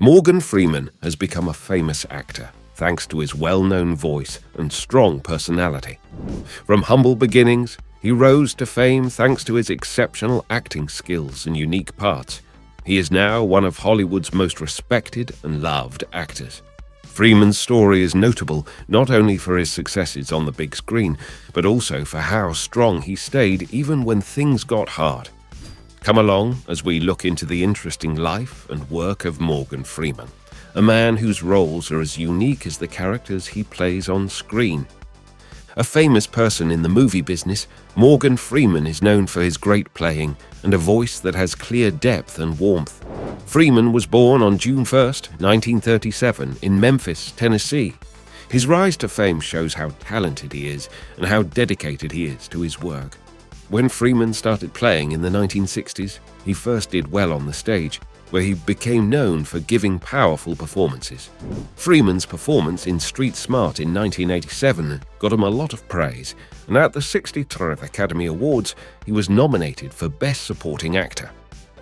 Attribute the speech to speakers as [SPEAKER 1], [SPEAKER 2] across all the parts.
[SPEAKER 1] Morgan Freeman has become a famous actor thanks to his well-known voice and strong personality. From humble beginnings, he rose to fame thanks to his exceptional acting skills and unique parts. He is now one of Hollywood's most respected and loved actors. Freeman's story is notable not only for his successes on the big screen, but also for how strong he stayed even when things got hard. Come along as we look into the interesting life and work of Morgan Freeman, a man whose roles are as unique as the characters he plays on screen. A famous person in the movie business, Morgan Freeman is known for his great playing and a voice that has clear depth and warmth. Freeman was born on June 1, 1937, in Memphis, Tennessee. His rise to fame shows how talented he is and how dedicated he is to his work. When Freeman started playing in the 1960s, he first did well on the stage, where he became known for giving powerful performances. Freeman's performance in Street Smart in 1987 got him a lot of praise, and at the 63rd Academy Awards, he was nominated for Best Supporting Actor.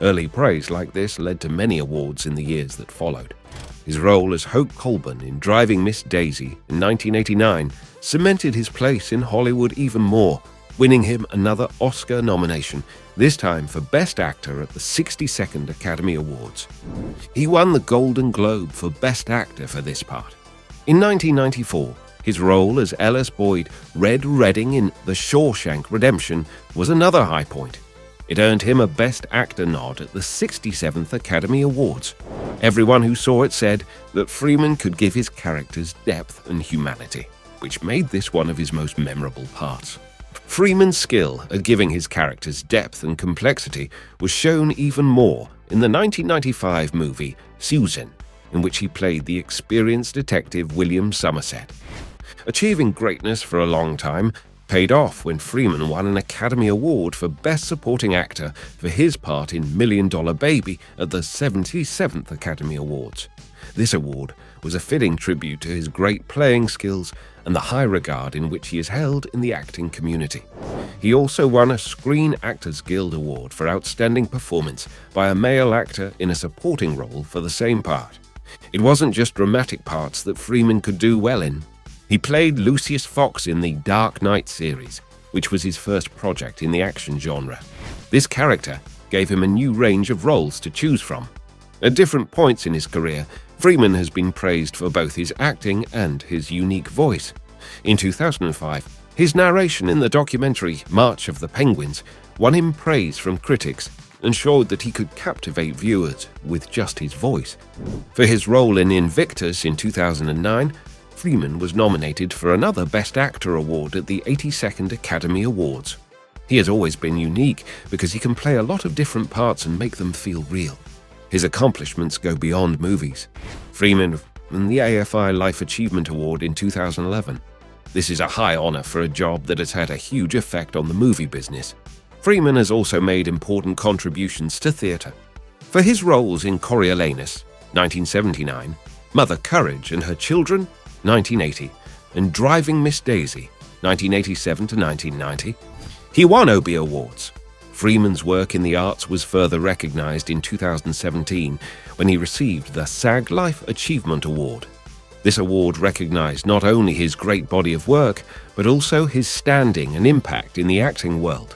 [SPEAKER 1] Early praise like this led to many awards in the years that followed. His role as Hope Colburn in Driving Miss Daisy in 1989 cemented his place in Hollywood even more, winning him another Oscar nomination, this time for Best Actor at the 62nd Academy Awards. He won the Golden Globe for Best Actor for this part. In 1994, his role as Ellis Boyd Red Redding in The Shawshank Redemption was another high point. It earned him a Best Actor nod at the 67th Academy Awards. Everyone who saw it said that Freeman could give his characters depth and humanity, which made this one of his most memorable parts. Freeman's skill at giving his characters depth and complexity was shown even more in the 1995 movie Susan, in which he played the experienced detective William Somerset. Achieving greatness for a long time paid off when Freeman won an Academy Award for Best Supporting Actor for his part in $1 Million Baby at the 77th Academy Awards. This award was a fitting tribute to his great playing skills and the high regard in which he is held in the acting community. He also won a Screen Actors Guild Award for Outstanding Performance by a male actor in a supporting role for the same part. It wasn't just dramatic parts that Freeman could do well in. He played Lucius Fox in the Dark Knight series, which was his first project in the action genre. This character gave him a new range of roles to choose from. At different points in his career, Freeman has been praised for both his acting and his unique voice. In 2005, his narration in the documentary March of the Penguins won him praise from critics and showed that he could captivate viewers with just his voice. For his role in Invictus in 2009, Freeman was nominated for another Best Actor award at the 82nd Academy Awards. He has always been unique because he can play a lot of different parts and make them feel real. His accomplishments go beyond movies. Freeman won the AFI Life Achievement Award in 2011. This is a high honor for a job that has had a huge effect on the movie business. Freeman has also made important contributions to theater. For his roles in Coriolanus, 1979, Mother Courage and Her Children, 1980, and Driving Miss Daisy, 1987 to 1990, he won Obie Awards. Freeman's work in the arts was further recognized in 2017 when he received the SAG Life Achievement Award. This award recognized not only his great body of work, but also his standing and impact in the acting world.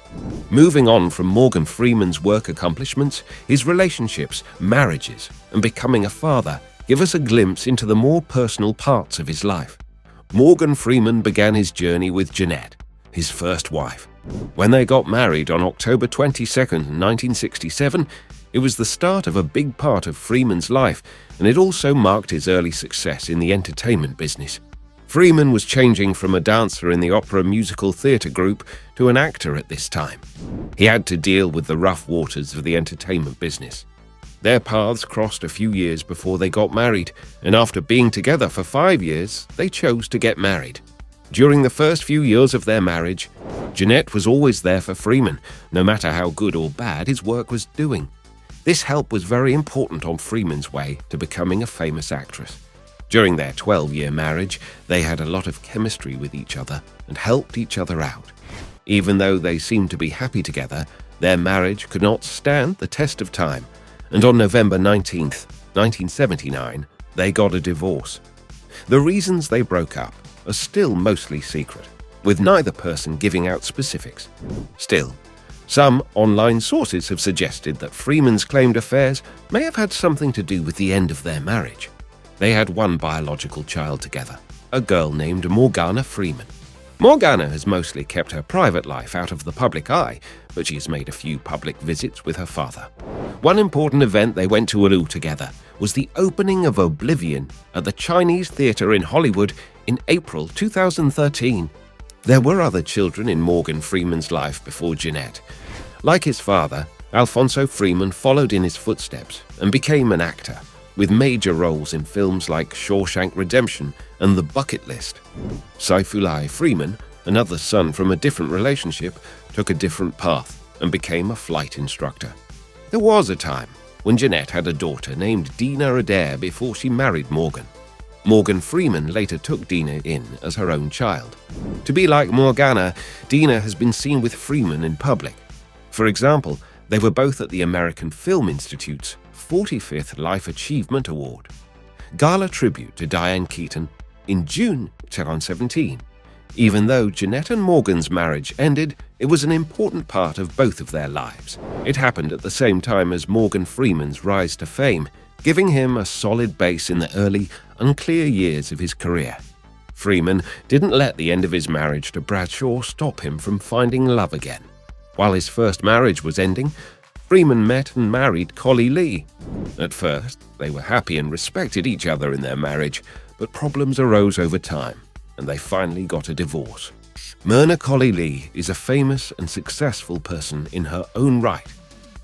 [SPEAKER 1] Moving on from Morgan Freeman's work accomplishments, his relationships, marriages, and becoming a father give us a glimpse into the more personal parts of his life. Morgan Freeman began his journey with Jeanette, his first wife. When they got married on October 22, 1967, it was the start of a big part of Freeman's life, and it also marked his early success in the entertainment business. Freeman was changing from a dancer in the opera musical theater group to an actor at this time. He had to deal with the rough waters of the entertainment business. Their paths crossed a few years before they got married, and after being together for 5 years, they chose to get married. During the first few years of their marriage, Jeanette was always there for Freeman, no matter how good or bad his work was doing. This help was very important on Freeman's way to becoming a famous actress. During their 12-year marriage, they had a lot of chemistry with each other and helped each other out. Even though they seemed to be happy together, their marriage could not stand the test of time, and on November 19, 1979, they got a divorce. The reasons they broke up are still mostly secret, with neither person giving out specifics. Still, some online sources have suggested that Freeman's claimed affairs may have had something to do with the end of their marriage. They had one biological child together, a girl named Morgana Freeman. Morgana has mostly kept her private life out of the public eye, but she has made a few public visits with her father. One important event they went to together was the opening of Oblivion at the Chinese Theatre in Hollywood in April 2013. There were other children in Morgan Freeman's life before Jeanette. Like his father, Alfonso Freeman followed in his footsteps and became an actor, with major roles in films like Shawshank Redemption and The Bucket List. Saifullah Freeman, another son from a different relationship, took a different path and became a flight instructor. There was a time when Jeanette had a daughter named Dina Adair before she married Morgan. Morgan Freeman later took Dina in as her own child. To be like Morgana, Dina has been seen with Freeman in public. For example, they were both at the American Film Institute's 45th Life Achievement Award gala tribute to Diane Keaton in June 2017. Even though Jeanette and Morgan's marriage ended, it was an important part of both of their lives. It happened at the same time as Morgan Freeman's rise to fame, giving him a solid base in the early, unclear years of his career. Freeman didn't let the end of his marriage to Bradshaw stop him from finding love again. While his first marriage was ending, Freeman met and married Collie Lee. At first, they were happy and respected each other in their marriage, but problems arose over time, and they finally got a divorce. Myrna Collie Lee is a famous and successful person in her own right,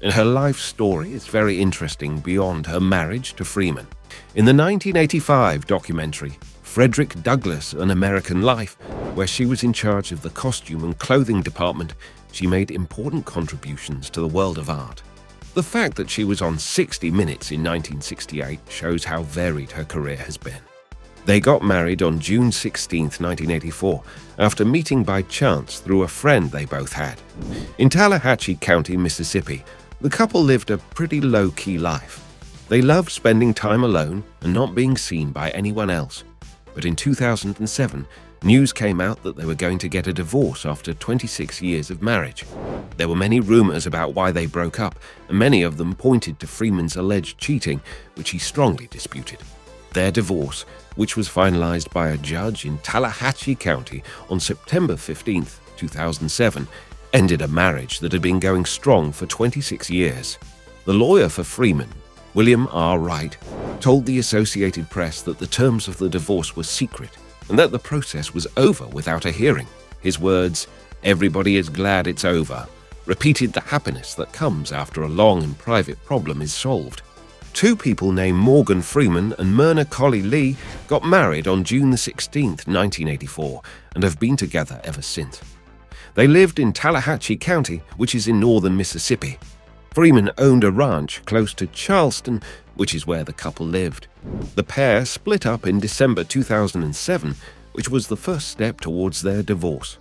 [SPEAKER 1] and her life story is very interesting beyond her marriage to Freeman. In the 1985 documentary, Frederick Douglass: An American Life, where she was in charge of the costume and clothing department, she made important contributions to the world of art. The fact that she was on 60 Minutes in 1968 shows how varied her career has been. They got married on June 16, 1984, after meeting by chance through a friend they both had. In Tallahatchie County, Mississippi, the couple lived a pretty low-key life. They loved spending time alone and not being seen by anyone else. But in 2007, news came out that they were going to get a divorce after 26 years of marriage. There were many rumors about why they broke up, and many of them pointed to Freeman's alleged cheating, which he strongly disputed. Their divorce, which was finalized by a judge in Tallahatchie County on September 15, 2007, ended a marriage that had been going strong for 26 years. The lawyer for Freeman, William R. Wright, told the Associated Press that the terms of the divorce were secret and that the process was over without a hearing. His words, "Everybody is glad it's over," repeated the happiness that comes after a long and private problem is solved. Two people named Morgan Freeman and Myrna Collie Lee got married on June 16, 1984, and have been together ever since. They lived in Tallahatchie County, which is in northern Mississippi. Freeman owned a ranch close to Charleston, which is where the couple lived. The pair split up in December 2007, which was the first step towards their divorce.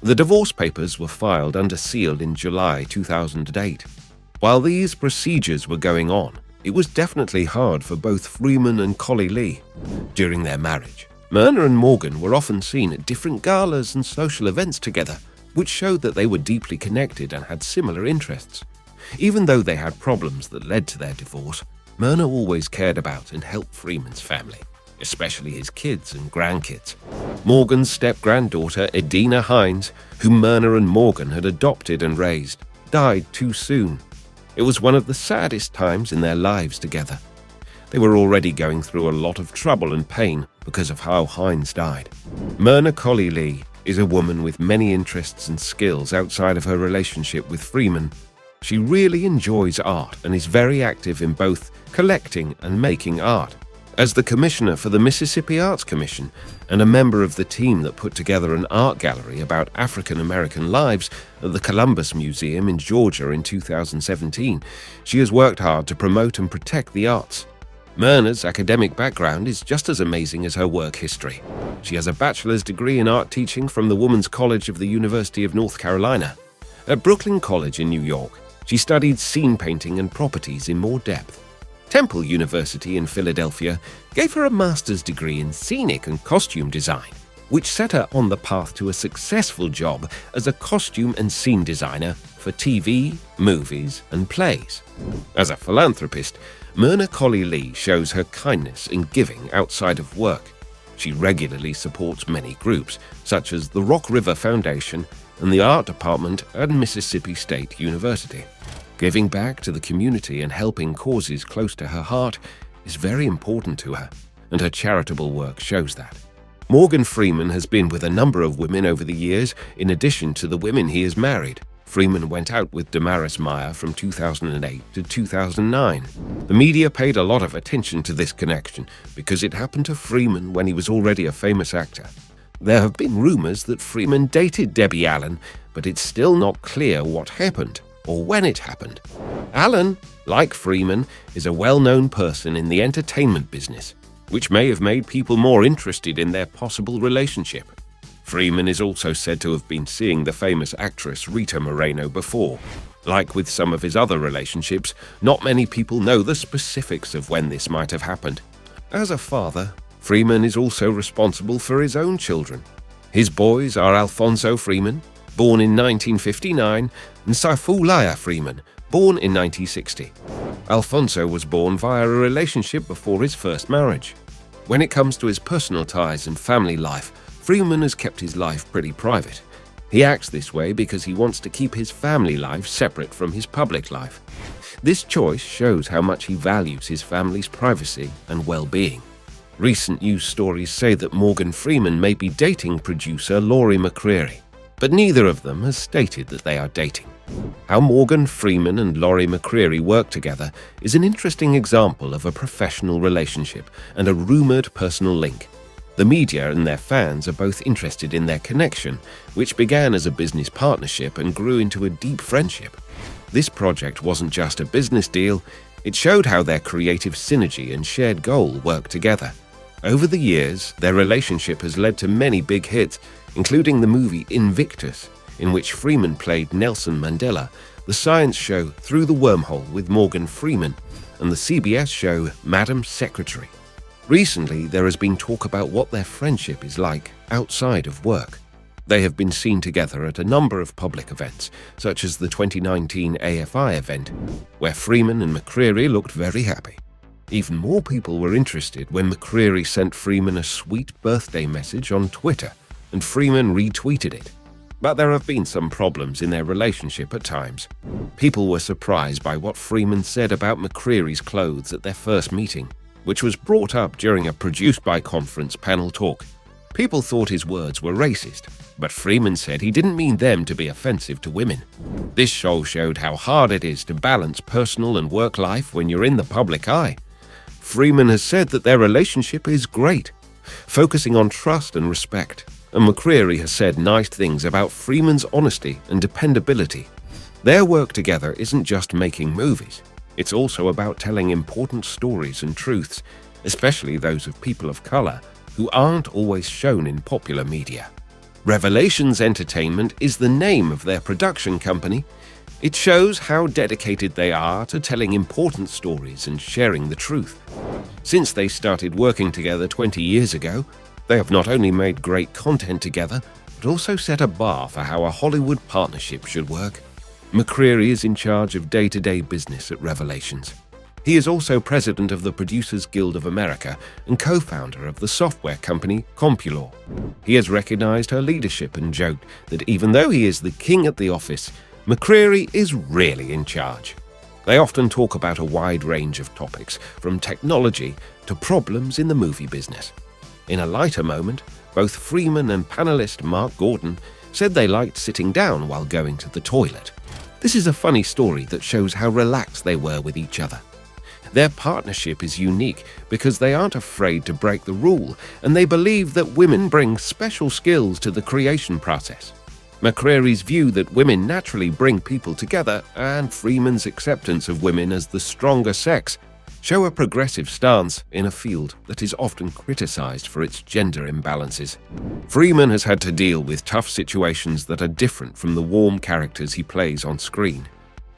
[SPEAKER 1] The divorce papers were filed under seal in July 2008. While these procedures were going on, it was definitely hard for both Freeman and Collie Lee. During their marriage, Myrna and Morgan were often seen at different galas and social events together, which showed that they were deeply connected and had similar interests. Even though they had problems that led to their divorce, Myrna always cared about and helped Freeman's family, especially his kids and grandkids. Morgan's step-granddaughter, Edina Hines, whom Myrna and Morgan had adopted and raised, died too soon. It was one of the saddest times in their lives together. They were already going through a lot of trouble and pain because of how Hines died. Myrna Collie Lee is a woman with many interests and skills outside of her relationship with Freeman. She really enjoys art and is very active in both collecting and making art. As the commissioner for the Mississippi Arts Commission and a member of the team that put together an art gallery about African American lives at the Columbus Museum in Georgia in 2017, she has worked hard to promote and protect the arts. Myrna's academic background is just as amazing as her work history. She has a bachelor's degree in art teaching from the Women's College of the University of North Carolina. At Brooklyn College in New York, she studied scene painting and properties in more depth. Temple University in Philadelphia gave her a master's degree in scenic and costume design, which set her on the path to a successful job as a costume and scene designer for TV, movies, and plays. As a philanthropist, Myrna Colley Lee shows her kindness and giving outside of work. She regularly supports many groups, such as the Rock River Foundation and the Art Department at Mississippi State University. Giving back to the community and helping causes close to her heart is very important to her, and her charitable work shows that. Morgan Freeman has been with a number of women over the years, in addition to the women he has married. Freeman went out with Damaris Meyer from 2008 to 2009. The media paid a lot of attention to this connection because it happened to Freeman when he was already a famous actor. There have been rumors that Freeman dated Debbie Allen, but it's still not clear what happened or when it happened. Allen, like Freeman, is a well-known person in the entertainment business, which may have made people more interested in their possible relationship. Freeman is also said to have been seeing the famous actress Rita Moreno before. Like with some of his other relationships, not many people know the specifics of when this might have happened. As a father, Freeman is also responsible for his own children. His boys are Alfonso Freeman, born in 1959, and Saifullah Freeman, born in 1960. Alfonso was born via a relationship before his first marriage. When it comes to his personal ties and family life, Freeman has kept his life pretty private. He acts this way because he wants to keep his family life separate from his public life. This choice shows how much he values his family's privacy and well-being. Recent news stories say that Morgan Freeman may be dating producer Laurie McCreary, but neither of them has stated that they are dating. How Morgan Freeman and Laurie McCreary work together is an interesting example of a professional relationship and a rumored personal link. The media and their fans are both interested in their connection, which began as a business partnership and grew into a deep friendship. This project wasn't just a business deal, it showed how their creative synergy and shared goal work together. Over the years, their relationship has led to many big hits, including the movie Invictus, in which Freeman played Nelson Mandela, the science show Through the Wormhole with Morgan Freeman, and the CBS show Madam Secretary. Recently, there has been talk about what their friendship is like outside of work. They have been seen together at a number of public events, such as the 2019 AFI event, where Freeman and McCreary looked very happy. Even more people were interested when McCreary sent Freeman a sweet birthday message on Twitter, and Freeman retweeted it. But there have been some problems in their relationship at times. People were surprised by what Freeman said about McCreary's clothes at their first meeting, which was brought up during a Produced By Conference panel talk. People thought his words were racist, but Freeman said he didn't mean them to be offensive to women. This show showed how hard it is to balance personal and work life when you're in the public eye. Freeman has said that their relationship is great, focusing on trust and respect, and McCreary has said nice things about Freeman's honesty and dependability. Their work together isn't just making movies. It's also about telling important stories and truths, especially those of people of color, who aren't always shown in popular media. Revelations Entertainment is the name of their production company. It shows how dedicated they are to telling important stories and sharing the truth. Since they started working together 20 years ago, they have not only made great content together, but also set a bar for how a Hollywood partnership should work. McCreary is in charge of day-to-day business at Revelations. He is also president of the Producers Guild of America and co-founder of the software company Compulor. He has recognized her leadership and joked that even though he is the king at the office, McCreary is really in charge. They often talk about a wide range of topics, from technology to problems in the movie business. In a lighter moment, both Freeman and panelist Mark Gordon said they liked sitting down while going to the toilet. This is a funny story that shows how relaxed they were with each other. Their partnership is unique because they aren't afraid to break the rule, and they believe that women bring special skills to the creation process. McCreary's view that women naturally bring people together and Freeman's acceptance of women as the stronger sex show a progressive stance in a field that is often criticized for its gender imbalances. Freeman has had to deal with tough situations that are different from the warm characters he plays on screen.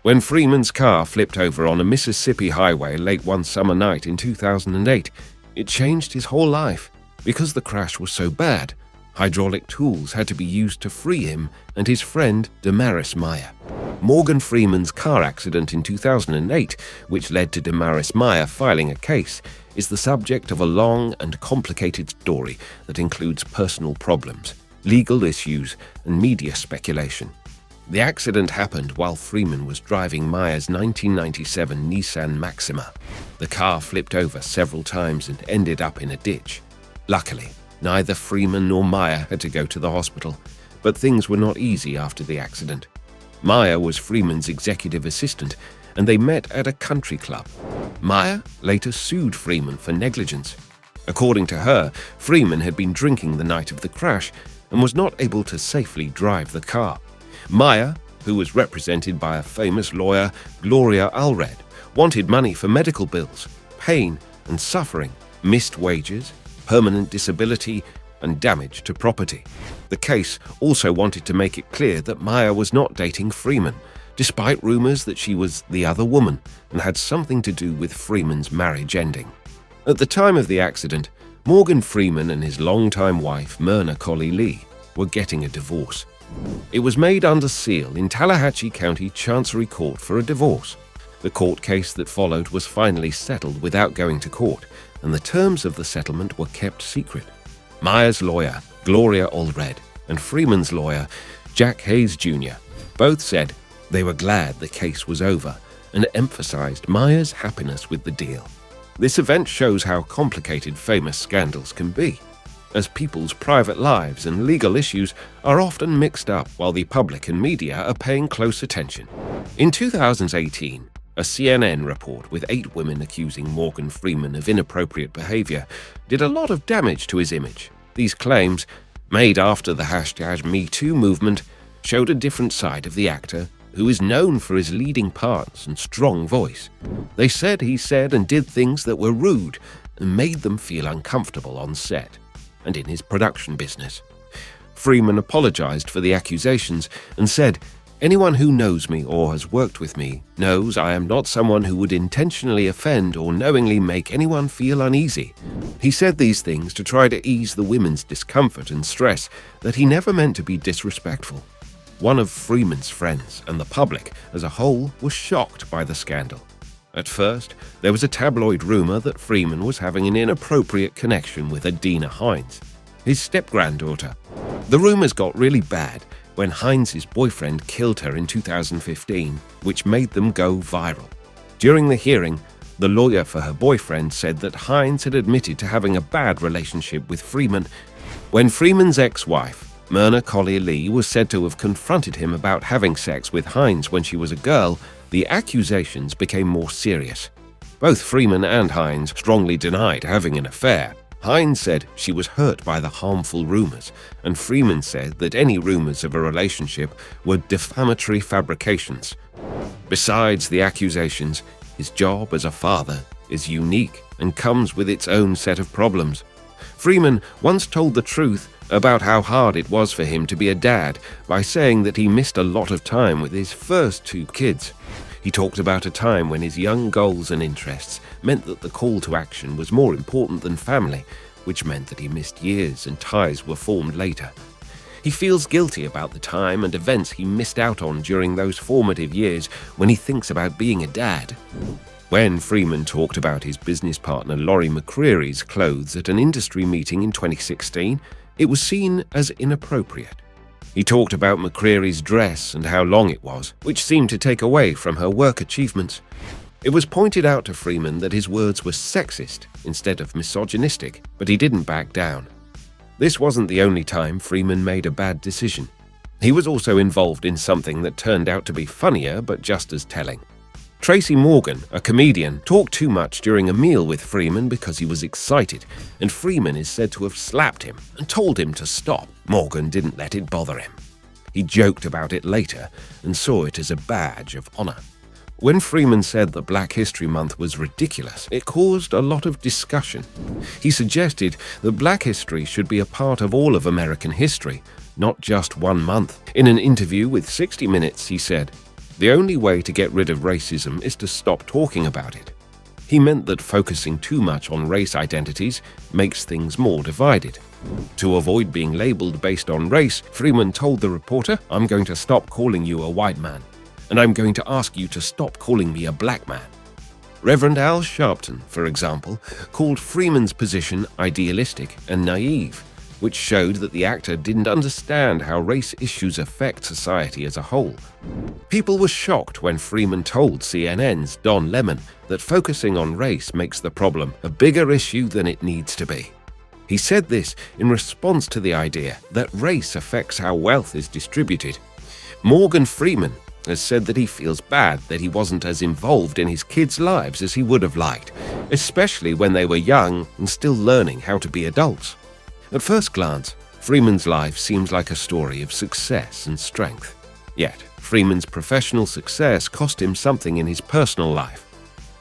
[SPEAKER 1] When Freeman's car flipped over on a Mississippi highway late one summer night in 2008, it changed his whole life. Because the crash was so bad, hydraulic tools had to be used to free him and his friend Damaris Meyer. Morgan Freeman's car accident in 2008, which led to Damaris Meyer filing a case, is the subject of a long and complicated story that includes personal problems, legal issues, and media speculation. The accident happened while Freeman was driving Meyer's 1997 Nissan Maxima. The car flipped over several times and ended up in a ditch. Luckily, neither Freeman nor Meyer had to go to the hospital, but things were not easy after the accident. Meyer was Freeman's executive assistant, and they met at a country club. Meyer later sued Freeman for negligence. According to her, Freeman had been drinking the night of the crash and was not able to safely drive the car. Meyer, who was represented by a famous lawyer, Gloria Allred, wanted money for medical bills, pain and suffering, missed wages, permanent disability, and damage to property. The case also wanted to make it clear that Meyer was not dating Freeman, despite rumors that she was the other woman and had something to do with Freeman's marriage ending. At the time of the accident, Morgan Freeman and his longtime wife, Myrna Colley Lee, were getting a divorce. It was made under seal in Tallahatchie County Chancery Court for a divorce. The court case that followed was finally settled without going to court, and the terms of the settlement were kept secret. Meyer's lawyer, Gloria Allred, and Freeman's lawyer, Jack Hayes Jr., both said they were glad the case was over and emphasized Meyer's happiness with the deal. This event shows how complicated famous scandals can be, as people's private lives and legal issues are often mixed up while the public and media are paying close attention. In 2018, a CNN report with 8 women accusing Morgan Freeman of inappropriate behavior did a lot of damage to his image. These claims, made after the #MeToo movement, showed a different side of the actor, who is known for his leading parts and strong voice. They said he said and did things that were rude and made them feel uncomfortable on set and in his production business. Freeman apologized for the accusations and said, "Anyone who knows me or has worked with me knows I am not someone who would intentionally offend or knowingly make anyone feel uneasy." He said these things to try to ease the women's discomfort and stress that he never meant to be disrespectful. One of Freeman's friends and the public as a whole was shocked by the scandal. At first, there was a tabloid rumor that Freeman was having an inappropriate connection with Adina Hines, his step-granddaughter. The rumors got really bad when Hines' boyfriend killed her in 2015, which made them go viral. During the hearing, the lawyer for her boyfriend said that Hines had admitted to having a bad relationship with Freeman. When Freeman's ex-wife, Myrna Colley Lee, was said to have confronted him about having sex with Hines when she was a girl, the accusations became more serious. Both Freeman and Hines strongly denied having an affair. Hines said she was hurt by the harmful rumors, and Freeman said that any rumors of a relationship were defamatory fabrications. Besides the accusations, his job as a father is unique and comes with its own set of problems. Freeman once told the truth about how hard it was for him to be a dad by saying that he missed a lot of time with his first 2 kids. He talked about a time when his young goals and interests meant that the call to action was more important than family, which meant that he missed years and ties were formed later. He feels guilty about the time and events he missed out on during those formative years when he thinks about being a dad. When Freeman talked about his business partner Laurie McCreary's clothes at an industry meeting in 2016, it was seen as inappropriate. He talked about McCreary's dress and how long it was, which seemed to take away from her work achievements. It was pointed out to Freeman that his words were sexist instead of misogynistic, but he didn't back down. This wasn't the only time Freeman made a bad decision. He was also involved in something that turned out to be funnier but just as telling. Tracy Morgan, a comedian, talked too much during a meal with Freeman because he was excited, and Freeman is said to have slapped him and told him to stop. Morgan didn't let it bother him. He joked about it later and saw it as a badge of honor. When Freeman said that Black History Month was ridiculous, it caused a lot of discussion. He suggested that Black history should be a part of all of American history, not just one month. In an interview with 60 Minutes, he said, The only way to get rid of racism is to stop talking about it. He meant that focusing too much on race identities makes things more divided. To avoid being labeled based on race, Freeman told the reporter, "I'm going to stop calling you a white man, and I'm going to ask you to stop calling me a black man." Reverend Al Sharpton, for example, called Freeman's position idealistic and naive, which showed that the actor didn't understand how race issues affect society as a whole. People were shocked when Freeman told CNN's Don Lemon that focusing on race makes the problem a bigger issue than it needs to be. He said this in response to the idea that race affects how wealth is distributed. Morgan Freeman has said that he feels bad that he wasn't as involved in his kids' lives as he would have liked, especially when they were young and still learning how to be adults. At first glance, Freeman's life seems like a story of success and strength. Yet, Freeman's professional success cost him something in his personal life.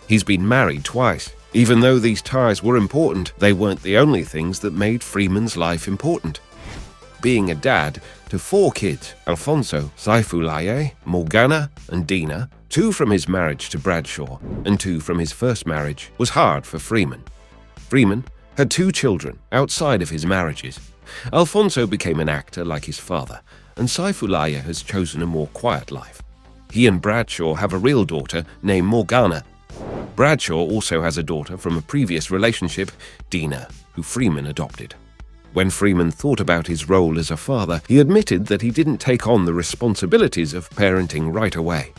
[SPEAKER 1] He's been married twice. Even though these ties were important, they weren't the only things that made Freeman's life important. Being a dad to 4 kids, Alfonso, Saifulaye, Morgana, and Dina, 2 from his marriage to Bradshaw and 2 from his first marriage, was hard for Freeman. Freeman had 2 children outside of his marriages. Alfonso became an actor like his father, and Saifulaye has chosen a more quiet life. He and Bradshaw have a real daughter named Morgana. Bradshaw also has a daughter from a previous relationship, Dina, who Freeman adopted. When Freeman thought about his role as a father, he admitted that he didn't take on the responsibilities of parenting right away.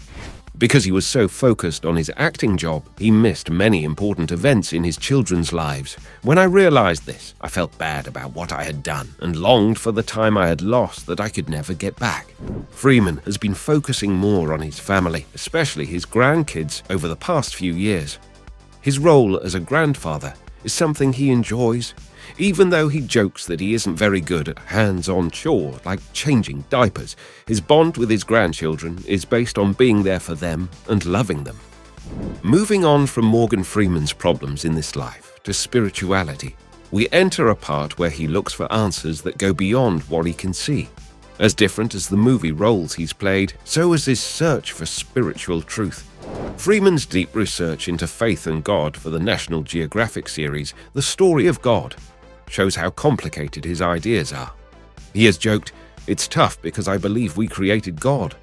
[SPEAKER 1] Because he was so focused on his acting job, he missed many important events in his children's lives. When I realized this, I felt bad about what I had done and longed for the time I had lost that I could never get back. Freeman has been focusing more on his family, especially his grandkids, over the past few years. His role as a grandfather is something he enjoys, even though he jokes that he isn't very good at hands-on chores like changing diapers. His bond with his grandchildren is based on being there for them and loving them. Moving on from Morgan Freeman's problems in this life to spirituality, we enter a part where he looks for answers that go beyond what he can see. As different as the movie roles he's played, so is his search for spiritual truth. Freeman's deep research into faith and God for the National Geographic series, The Story of God, shows how complicated his ideas are. He has joked, "It's tough because I believe we created God.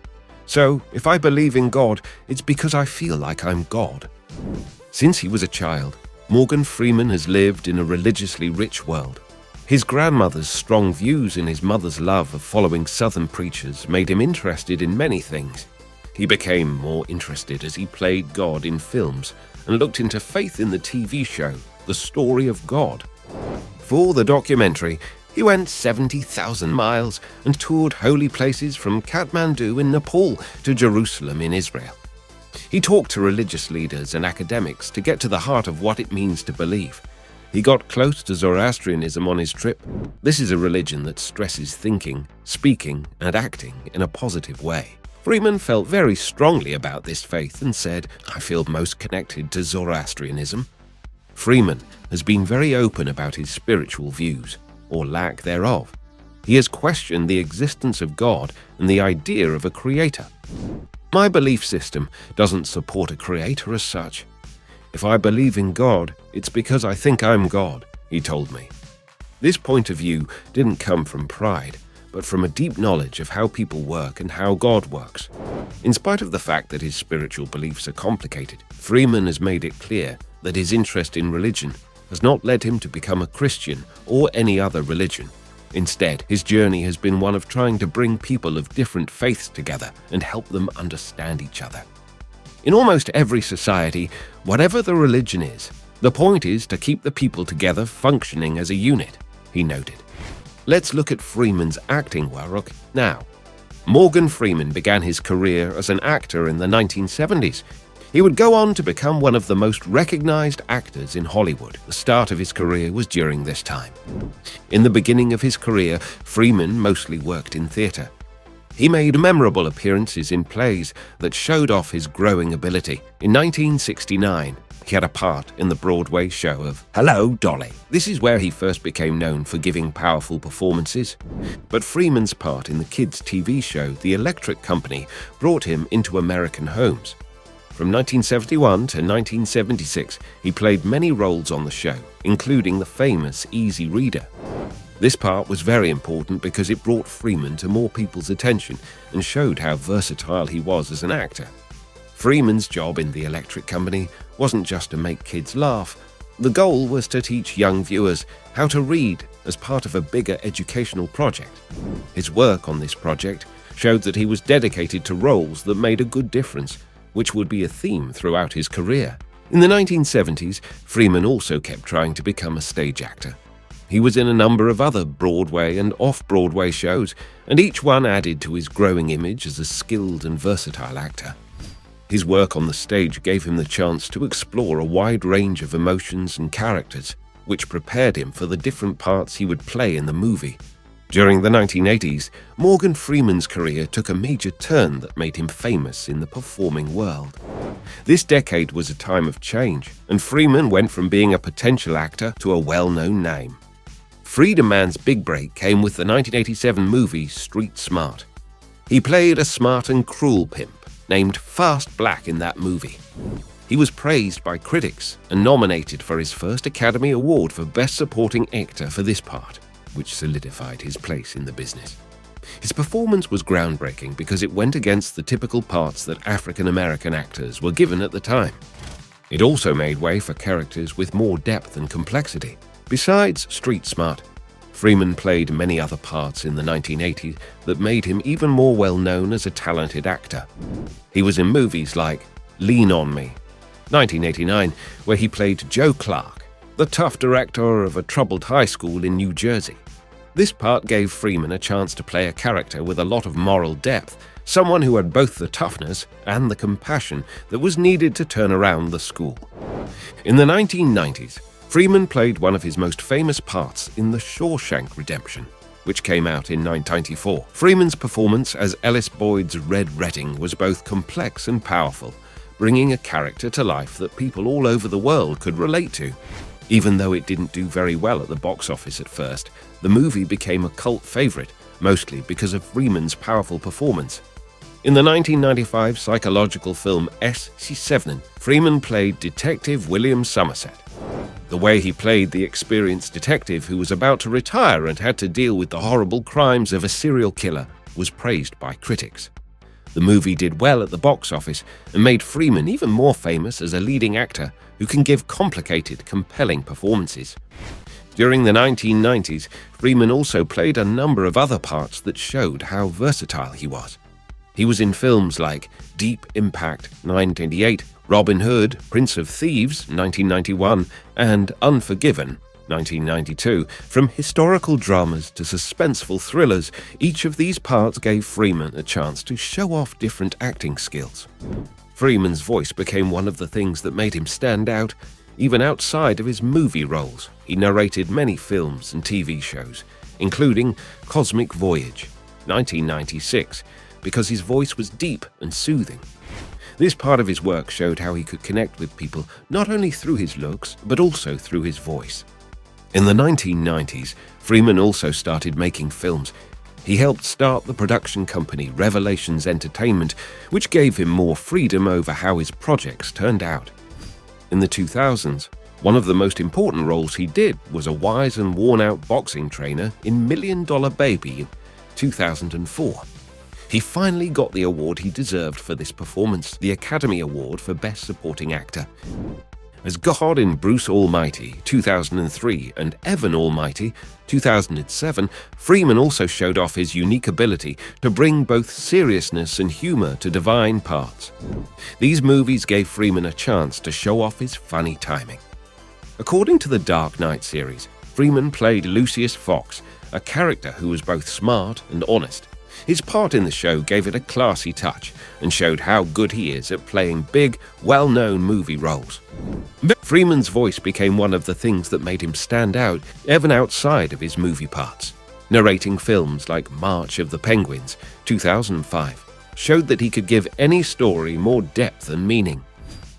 [SPEAKER 1] So, if I believe in God, it's because I feel like I'm God." Since he was a child, Morgan Freeman has lived in a religiously rich world. His grandmother's strong views and his mother's love of following Southern preachers made him interested in many things. He became more interested as he played God in films and looked into faith in the TV show, The Story of God. For the documentary, he went 70,000 miles and toured holy places from Kathmandu in Nepal to Jerusalem in Israel. He talked to religious leaders and academics to get to the heart of what it means to believe. He got close to Zoroastrianism on his trip. This is a religion that stresses thinking, speaking, and acting in a positive way. Freeman felt very strongly about this faith and said, "I feel most connected to Zoroastrianism." Freeman has been very open about his spiritual views, or lack thereof. He has questioned the existence of God and the idea of a creator. "My belief system doesn't support a creator as such. If I believe in God, it's because I think I'm God," he told me. This point of view didn't come from pride, but from a deep knowledge of how people work and how God works. In spite of the fact that his spiritual beliefs are complicated, Freeman has made it clear that his interest in religion has not led him to become a Christian or any other religion. Instead, his journey has been one of trying to bring people of different faiths together and help them understand each other. In almost every society, whatever the religion is, the point is to keep the people together functioning as a unit, he noted. Let's look at Freeman's acting work now. Morgan Freeman began his career as an actor in the 1970s. He would go on to become one of the most recognized actors in Hollywood. The start of his career was during this time. In the beginning of his career, Freeman mostly worked in theater. He made memorable appearances in plays that showed off his growing ability. In 1969, he had a part in the Broadway show of Hello, Dolly. This is where he first became known for giving powerful performances. But Freeman's part in the kids' TV show The Electric Company brought him into American homes. From 1971 to 1976, he played many roles on the show, including the famous Easy Reader. This part was very important because it brought Freeman to more people's attention and showed how versatile he was as an actor. Freeman's job in The Electric Company wasn't just to make kids laugh. The goal was to teach young viewers how to read as part of a bigger educational project. His work on this project showed that he was dedicated to roles that made a good difference, which would be a theme throughout his career. In the 1970s, Freeman also kept trying to become a stage actor. He was in a number of other Broadway and off-Broadway shows, and each one added to his growing image as a skilled and versatile actor. His work on the stage gave him the chance to explore a wide range of emotions and characters, which prepared him for the different parts he would play in the movie. During the 1980s, Morgan Freeman's career took a major turn that made him famous in the performing world. This decade was a time of change, and Freeman went from being a potential actor to a well-known name. Freedom Man's big break came with the 1987 movie Street Smart. He played a smart and cruel pimp named Fast Black in that movie. He was praised by critics and nominated for his first Academy Award for Best Supporting Actor for this part, which solidified his place in the business. His performance was groundbreaking because it went against the typical parts that African-American actors were given at the time. It also made way for characters with more depth and complexity. Besides Street Smart, Freeman played many other parts in the 1980s that made him even more well-known as a talented actor. He was in movies like Lean on Me, 1989, where he played Joe Clark, the tough director of a troubled high school in New Jersey. This part gave Freeman a chance to play a character with a lot of moral depth, someone who had both the toughness and the compassion that was needed to turn around the school. In the 1990s, Freeman played one of his most famous parts in The Shawshank Redemption, which came out in 1994. Freeman's performance as Ellis Boyd's Red Redding was both complex and powerful, bringing a character to life that people all over the world could relate to. Even though it didn't do very well at the box office at first, the movie became a cult favorite, mostly because of Freeman's powerful performance. In the 1995 psychological film SC7, Freeman played Detective William Somerset. The way he played the experienced detective who was about to retire and had to deal with the horrible crimes of a serial killer was praised by critics. The movie did well at the box office and made Freeman even more famous as a leading actor who can give complicated, compelling performances. During the 1990s, Freeman also played a number of other parts that showed how versatile he was. He was in films like Deep Impact, 1988, Robin Hood, Prince of Thieves, 1991, and Unforgiven, 1992. From historical dramas to suspenseful thrillers, each of these parts gave Freeman a chance to show off different acting skills. Freeman's voice became one of the things that made him stand out, even outside of his movie roles. He narrated many films and TV shows, including Cosmic Voyage, 1996, because his voice was deep and soothing. This part of his work showed how he could connect with people not only through his looks, but also through his voice. In the 1990s, Freeman also started making films. He helped start the production company Revelations Entertainment, which gave him more freedom over how his projects turned out. In the 2000s, one of the most important roles he did was a wise and worn-out boxing trainer in $1 Million Baby in 2004. He finally got the award he deserved for this performance, the Academy Award for Best Supporting Actor. As God in Bruce Almighty, 2003, and Evan Almighty, 2007, Freeman also showed off his unique ability to bring both seriousness and humor to divine parts. These movies gave Freeman a chance to show off his funny timing. According to the Dark Knight series, Freeman played Lucius Fox, a character who was both smart and honest. His part in the show gave it a classy touch and showed how good he is at playing big, well-known movie roles. Freeman's voice became one of the things that made him stand out even outside of his movie parts. Narrating films like March of the Penguins, 2005, showed that he could give any story more depth and meaning.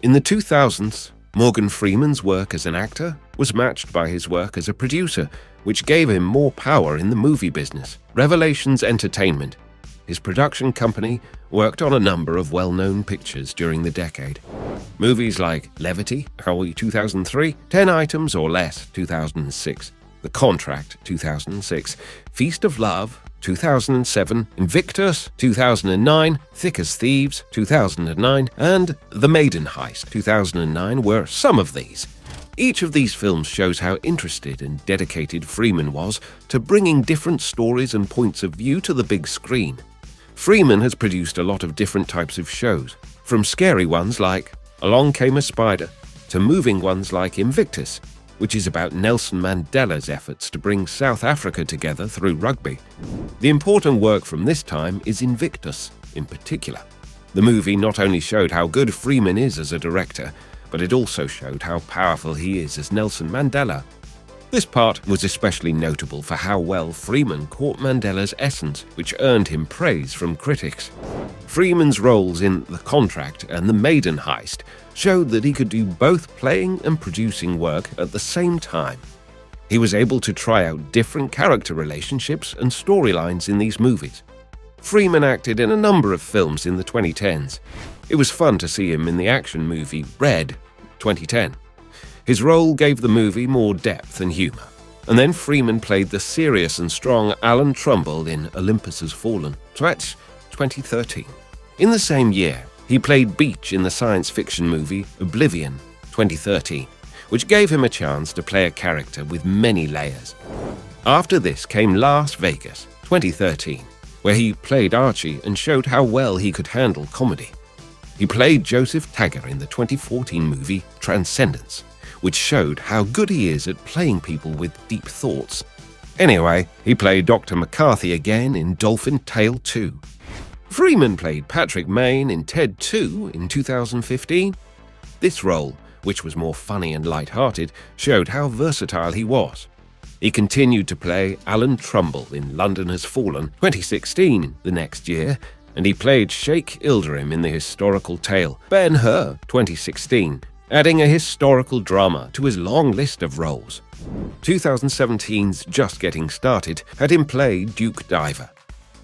[SPEAKER 1] In the 2000s, Morgan Freeman's work as an actor was matched by his work as a producer, which gave him more power in the movie business. Revelations Entertainment, his production company, worked on a number of well-known pictures during the decade. Movies like Levity, Howie 2003, 10 Items or Less 2006, The Contract 2006, Feast of Love 2007, Invictus 2009, Thick as Thieves 2009, and The Maiden Heist 2009 were some of these. Each of these films shows how interested and dedicated Freeman was to bringing different stories and points of view to the big screen. Freeman has produced a lot of different types of shows, from scary ones like Along Came a Spider to moving ones like Invictus, which is about Nelson Mandela's efforts to bring South Africa together through rugby. The important work from this time is Invictus, in particular. The movie not only showed how good Freeman is as a director, but it also showed how powerful he is as Nelson Mandela. This part was especially notable for how well Freeman caught Mandela's essence, which earned him praise from critics. Freeman's roles in The Contract and The Maiden Heist showed that he could do both playing and producing work at the same time. He was able to try out different character relationships and storylines in these movies. Freeman acted in a number of films in the 2010s. It was fun to see him in the action movie Red, 2010. His role gave the movie more depth and humor. And then Freeman played the serious and strong Alan Trumbull in Olympus Has Fallen, 2013. In the same year, he played Beach in the science fiction movie Oblivion, 2013, which gave him a chance to play a character with many layers. After this came Las Vegas, 2013, where he played Archie and showed how well he could handle comedy. He played Joseph Tagger in the 2014 movie Transcendence, which showed how good he is at playing people with deep thoughts. Anyway, he played Dr. McCarthy again in Dolphin Tale 2. Freeman played Patrick Maine in Ted 2 in 2015. This role, which was more funny and light-hearted, showed how versatile he was. He continued to play Alan Trumbull in London Has Fallen, 2016, the next year, and he played Sheikh Ilderim in the historical tale Ben-Hur, 2016, adding a historical drama to his long list of roles. 2017's Just Getting Started had him play Duke Diver.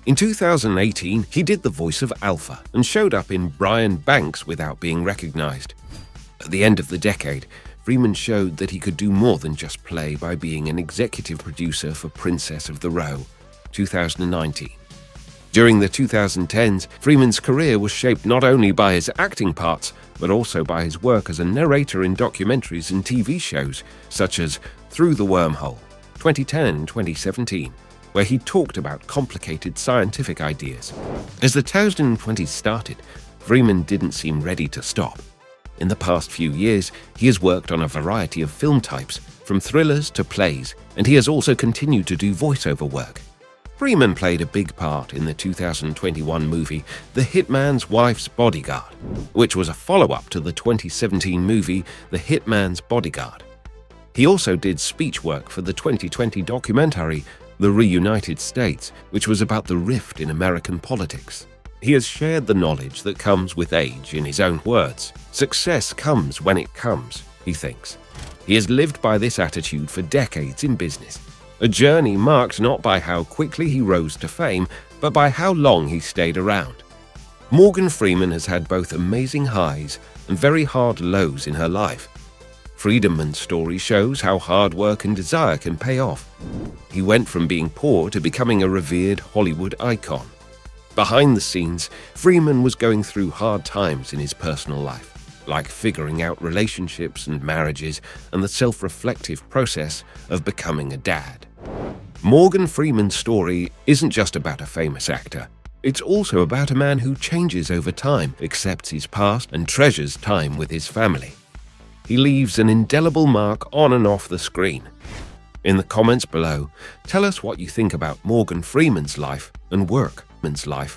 [SPEAKER 1] In 2018, he did the voice of Alpha and showed up in Brian Banks without being recognized. At the end of the decade, Freeman showed that he could do more than just play by being an executive producer for Princess of the Row, 2019. During the 2010s, Freeman's career was shaped not only by his acting parts, but also by his work as a narrator in documentaries and TV shows, such as Through the Wormhole, 2010-2017, where he talked about complicated scientific ideas. As the 2020s started, Freeman didn't seem ready to stop. In the past few years, he has worked on a variety of film types, from thrillers to plays, and he has also continued to do voiceover work. Freeman played a big part in the 2021 movie The Hitman's Wife's Bodyguard, which was a follow-up to the 2017 movie The Hitman's Bodyguard. He also did speech work for the 2020 documentary The Reunited States, which was about the rift in American politics. He has shared the knowledge that comes with age in his own words. Success comes when it comes, he thinks. He has lived by this attitude for decades in business. A journey marked not by how quickly he rose to fame, but by how long he stayed around. Morgan Freeman has had both amazing highs and very hard lows in her life. Friedeman's story shows how hard work and desire can pay off. He went from being poor to becoming a revered Hollywood icon. Behind the scenes, Freeman was going through hard times in his personal life, like figuring out relationships and marriages and the self-reflective process of becoming a dad. Morgan Freeman's story isn't just about a famous actor. It's also about a man who changes over time, accepts his past, and treasures time with his family. He leaves an indelible mark on and off the screen. In the comments below, tell us what you think about Morgan Freeman's life and work. Life.